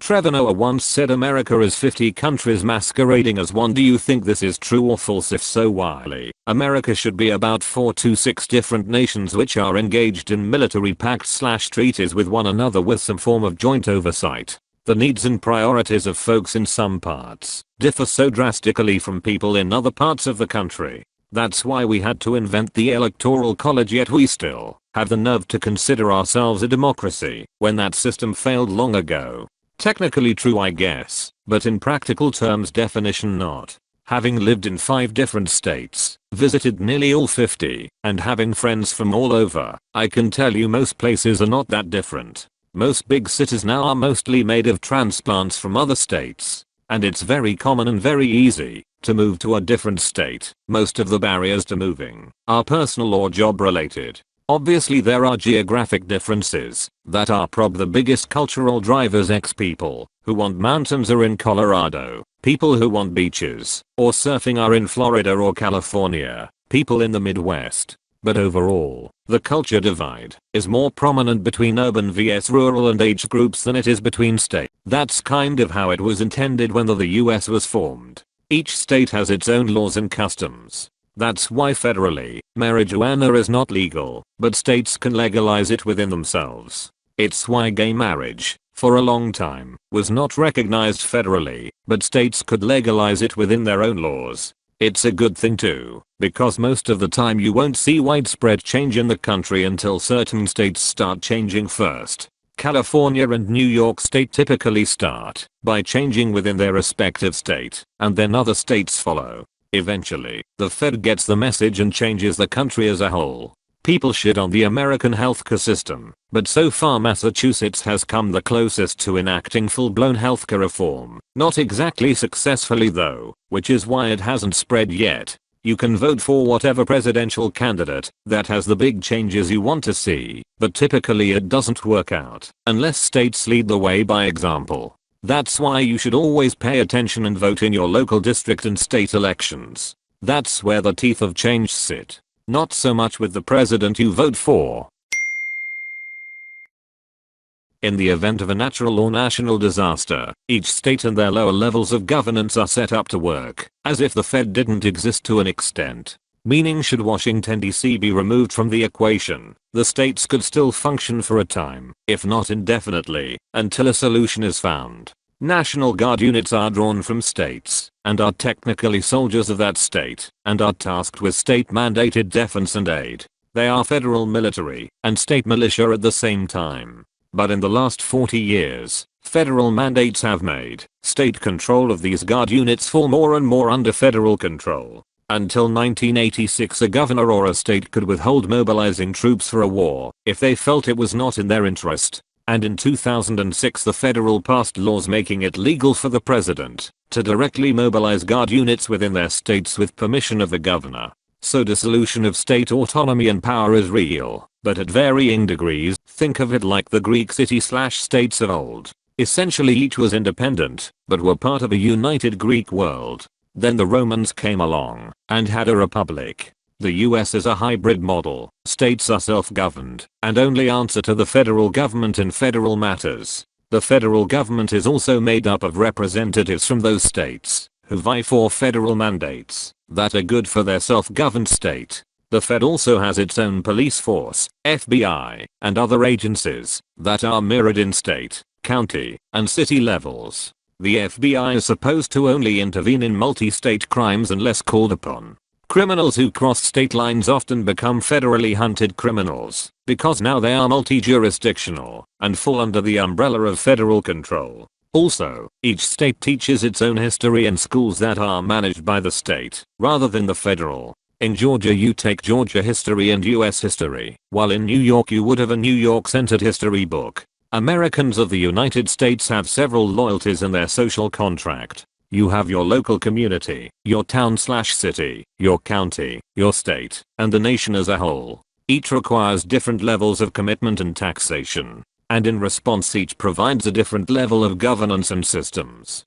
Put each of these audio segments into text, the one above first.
Trevor Noah once said America is 50 countries masquerading as one. Do you think this is true or false? If so, why? America should be about 4 to 6 different nations which are engaged in military pacts/treaties with one another with some form of joint oversight. The needs and priorities of folks in some parts differ so drastically from people in other parts of the country. That's why we had to invent the Electoral College, yet we still have the nerve to consider ourselves a democracy when that system failed long ago. Technically true, I guess, but in practical terms definition not. Having lived in 5 different states, visited nearly all 50, and having friends from all over, I can tell you most places are not that different. Most big cities now are mostly made of transplants from other states, and it's very common and very easy to move to a different state. Most of the barriers to moving are personal or job related. Obviously there are geographic differences that are the biggest cultural drivers. People who want mountains are in Colorado, people who want beaches or surfing are in Florida or California, people in the Midwest. But overall, the culture divide is more prominent between urban vs rural and age groups than it is between states. That's kind of how it was intended when the US was formed. Each state has its own laws and customs. That's why federally, marijuana is not legal, but states can legalize it within themselves. It's why gay marriage, for a long time, was not recognized federally, but states could legalize it within their own laws. It's a good thing too, because most of the time you won't see widespread change in the country until certain states start changing first. California and New York State typically start by changing within their respective state, and then other states follow. Eventually, the Fed gets the message and changes the country as a whole. People shit on the American healthcare system, but so far Massachusetts has come the closest to enacting full-blown healthcare reform. Not exactly successfully though, which is why it hasn't spread yet. You can vote for whatever presidential candidate that has the big changes you want to see, but typically it doesn't work out unless states lead the way by example. That's why you should always pay attention and vote in your local district and state elections. That's where the teeth of change sit. Not so much with the president you vote for. In the event of a natural or national disaster, each state and their lower levels of governance are set up to work as if the Fed didn't exist to an extent. Meaning should Washington DC be removed from the equation, the states could still function for a time, if not indefinitely, until a solution is found. National Guard units are drawn from states, and are technically soldiers of that state, and are tasked with state-mandated defense and aid. They are federal military, and state militia at the same time. But in the last 40 years, federal mandates have made state control of these Guard units fall more and more under federal control. Until 1986 a governor or a state could withhold mobilizing troops for a war if they felt it was not in their interest. And in 2006 the federal passed laws making it legal for the president to directly mobilize Guard units within their states with permission of the governor. So dissolution of state autonomy and power is real, but at varying degrees. Think of it like the Greek city/states of old. Essentially each was independent, but were part of a united Greek world. Then the Romans came along and had a republic. The US is a hybrid model. States are self-governed and only answer to the federal government in federal matters. The federal government is also made up of representatives from those states who vie for federal mandates that are good for their self-governed state. The Fed also has its own police force, FBI, and other agencies that are mirrored in state, county, and city levels. The FBI is supposed to only intervene in multi-state crimes unless called upon. Criminals who cross state lines often become federally hunted criminals because now they are multi-jurisdictional and fall under the umbrella of federal control. Also, each state teaches its own history in schools that are managed by the state rather than the federal. In Georgia you take Georgia history and US history, while in New York you would have a New York-centered history book. Americans of the United States have several loyalties in their social contract. You have your local community, your town/city, your county, your state, and the nation as a whole. Each requires different levels of commitment and taxation, and in response each provides a different level of governance and systems.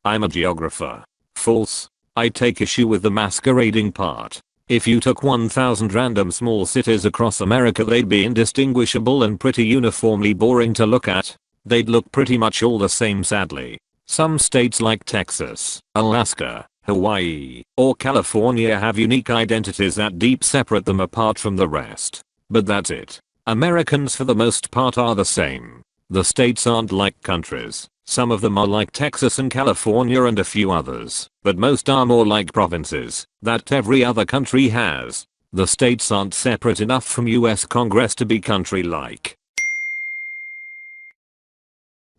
I'm a geographer. False. I take issue with the masquerading part. If you took 1,000 random small cities across America, they'd be indistinguishable and pretty uniformly boring to look at. They'd look pretty much all the same, sadly. Some states like Texas, Alaska, Hawaii, or California have unique identities that deep separate them apart from the rest. But that's it. Americans for the most part are the same. The states aren't like countries. Some of them are like Texas and California and a few others, but most are more like provinces that every other country has. The states aren't separate enough from US Congress to be country-like.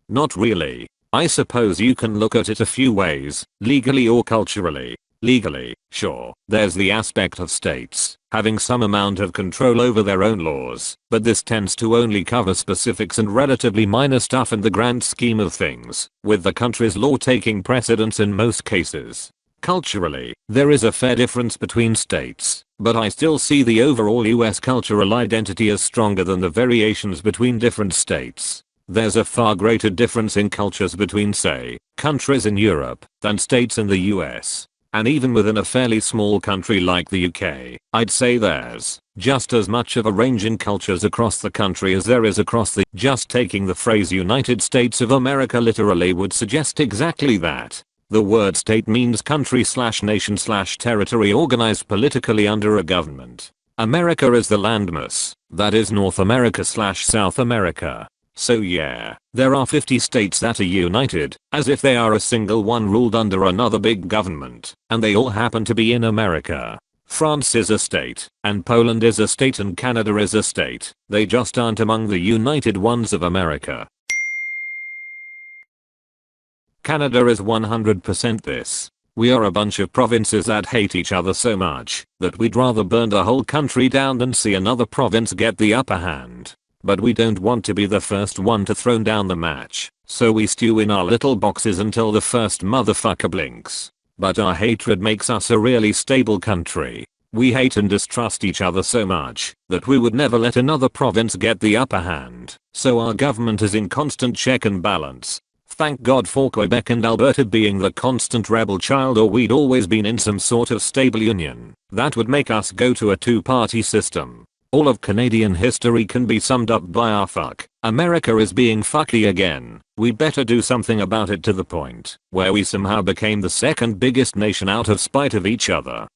Not really. I suppose you can look at it a few ways, legally or culturally. Legally, sure, there's the aspect of states having some amount of control over their own laws, but this tends to only cover specifics and relatively minor stuff in the grand scheme of things, with the country's law taking precedence in most cases. Culturally, there is a fair difference between states, but I still see the overall US cultural identity as stronger than the variations between different states. There's a far greater difference in cultures between, say, countries in Europe than states in the US. And even within a fairly small country like the UK, I'd say there's just as much of a range in cultures across the country as there is across the. Just taking the phrase United States of America literally would suggest exactly that. The word state means country/nation/territory organized politically under a government. America is the landmass, that is North America/South America. So yeah, there are 50 states that are united, as if they are a single one ruled under another big government, and they all happen to be in America. France is a state, and Poland is a state, and Canada is a state. They just aren't among the united ones of America. Canada is 100% this. We are a bunch of provinces that hate each other so much that we'd rather burn the whole country down than see another province get the upper hand. But we don't want to be the first one to throw down the match, so we stew in our little boxes until the first motherfucker blinks. But our hatred makes us a really stable country. We hate and distrust each other so much that we would never let another province get the upper hand, so our government is in constant check and balance. Thank God for Quebec and Alberta being the constant rebel child, or we'd always been in some sort of stable union that would make us go to a two-party system. All of Canadian history can be summed up by our fuck. America is being fucky again. We better do something about it, to the point where we somehow became the second biggest nation out of spite of each other.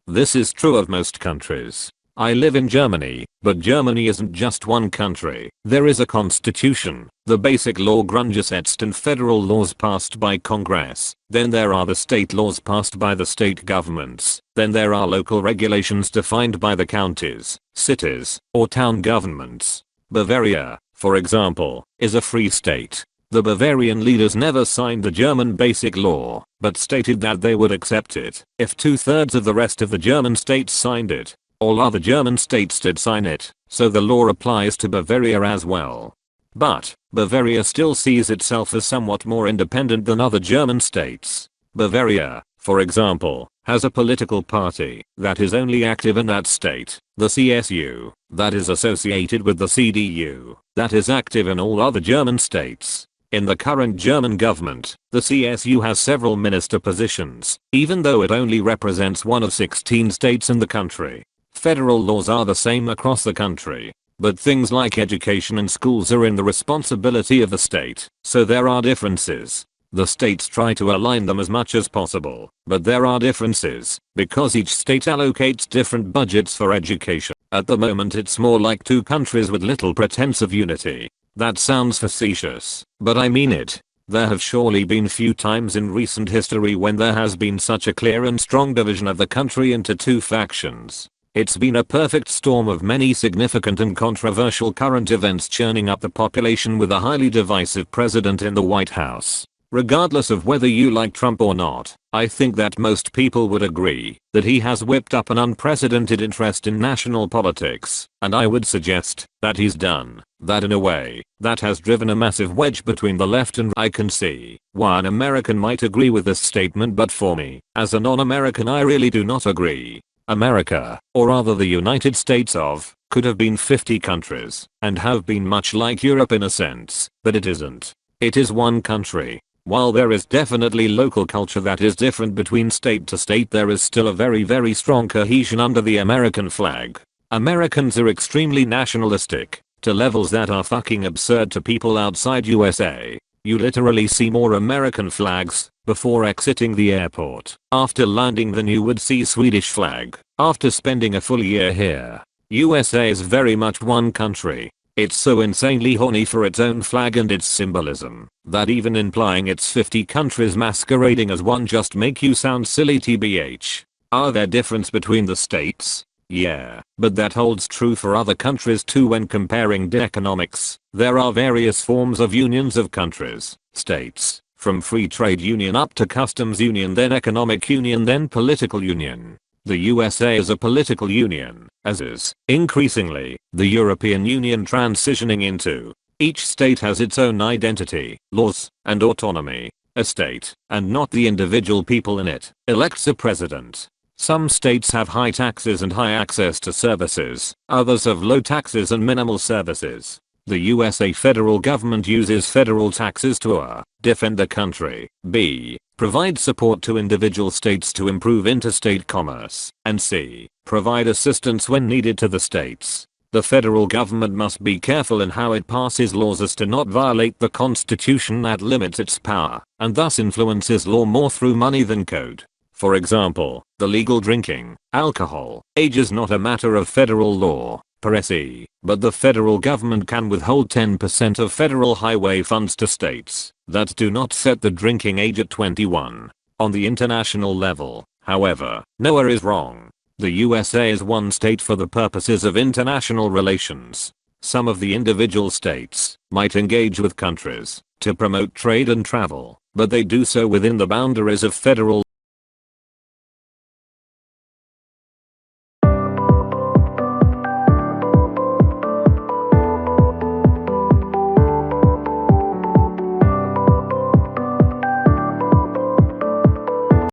This is true of most countries. I live in Germany, but Germany isn't just one country. There is a constitution, the basic law Grundgesetz, and federal laws passed by Congress. Then there are the state laws passed by the state governments. Then there are local regulations defined by the counties, cities, or town governments. Bavaria, for example, is a free state. The Bavarian leaders never signed the German basic law, but stated that they would accept it if 2/3 of the rest of the German states signed it. All other German states did sign it, so the law applies to Bavaria as well. But Bavaria still sees itself as somewhat more independent than other German states. Bavaria, for example, has a political party that is only active in that state, the CSU, that is associated with the CDU, that is active in all other German states. In the current German government, the CSU has several minister positions, even though it only represents one of 16 states in the country. Federal laws are the same across the country, but things like education and schools are in the responsibility of the state, so there are differences. The states try to align them as much as possible, but there are differences, because each state allocates different budgets for education. At the moment it's more like two countries with little pretense of unity. That sounds facetious, but I mean it. There have surely been few times in recent history when there has been such a clear and strong division of the country into two factions. It's been a perfect storm of many significant and controversial current events churning up the population with a highly divisive president in the White House. Regardless of whether you like Trump or not, I think that most people would agree that he has whipped up an unprecedented interest in national politics, and I would suggest that he's done that in a way that has driven a massive wedge between the left and right. I can see why an American might agree with this statement, but for me, as a non-American, I really do not agree. America, or rather the United States of, could have been 50 countries, and have been much like Europe in a sense, but it isn't. It is one country. While there is definitely local culture that is different between state to state, there is still a very strong cohesion under the American flag. Americans are extremely nationalistic, to levels that are fucking absurd to people outside USA. You literally see more American flags before exiting the airport. After landing then you would see Swedish flag. After spending a full year here, USA is very much one country. It's so insanely horny for its own flag and its symbolism that even implying it's 50 countries masquerading as one just make you sound silly tbh. Are there differences between the states? Yeah, but that holds true for other countries too when comparing economics. There are various forms of unions of countries, states, from free trade union up to customs union, then economic union, then political union. The USA is a political union, as is, increasingly, the European Union transitioning into. Each state has its own identity, laws, and autonomy. A state, and not the individual people in it, elects a president. Some states have high taxes and high access to services, others have low taxes and minimal services. The USA federal government uses federal taxes to a. Defend the country, b. Provide support to individual states to improve interstate commerce, and c. Provide assistance when needed to the states. The federal government must be careful in how it passes laws as to not violate the Constitution that limits its power, and thus influences law more through money than code. For example, the legal drinking alcohol age is not a matter of federal law, per se, but the federal government can withhold 10% of federal highway funds to states that do not set the drinking age at 21. On the international level, however, nowhere is wrong. The USA is one state for the purposes of international relations. Some of the individual states might engage with countries to promote trade and travel, but they do so within the boundaries of federal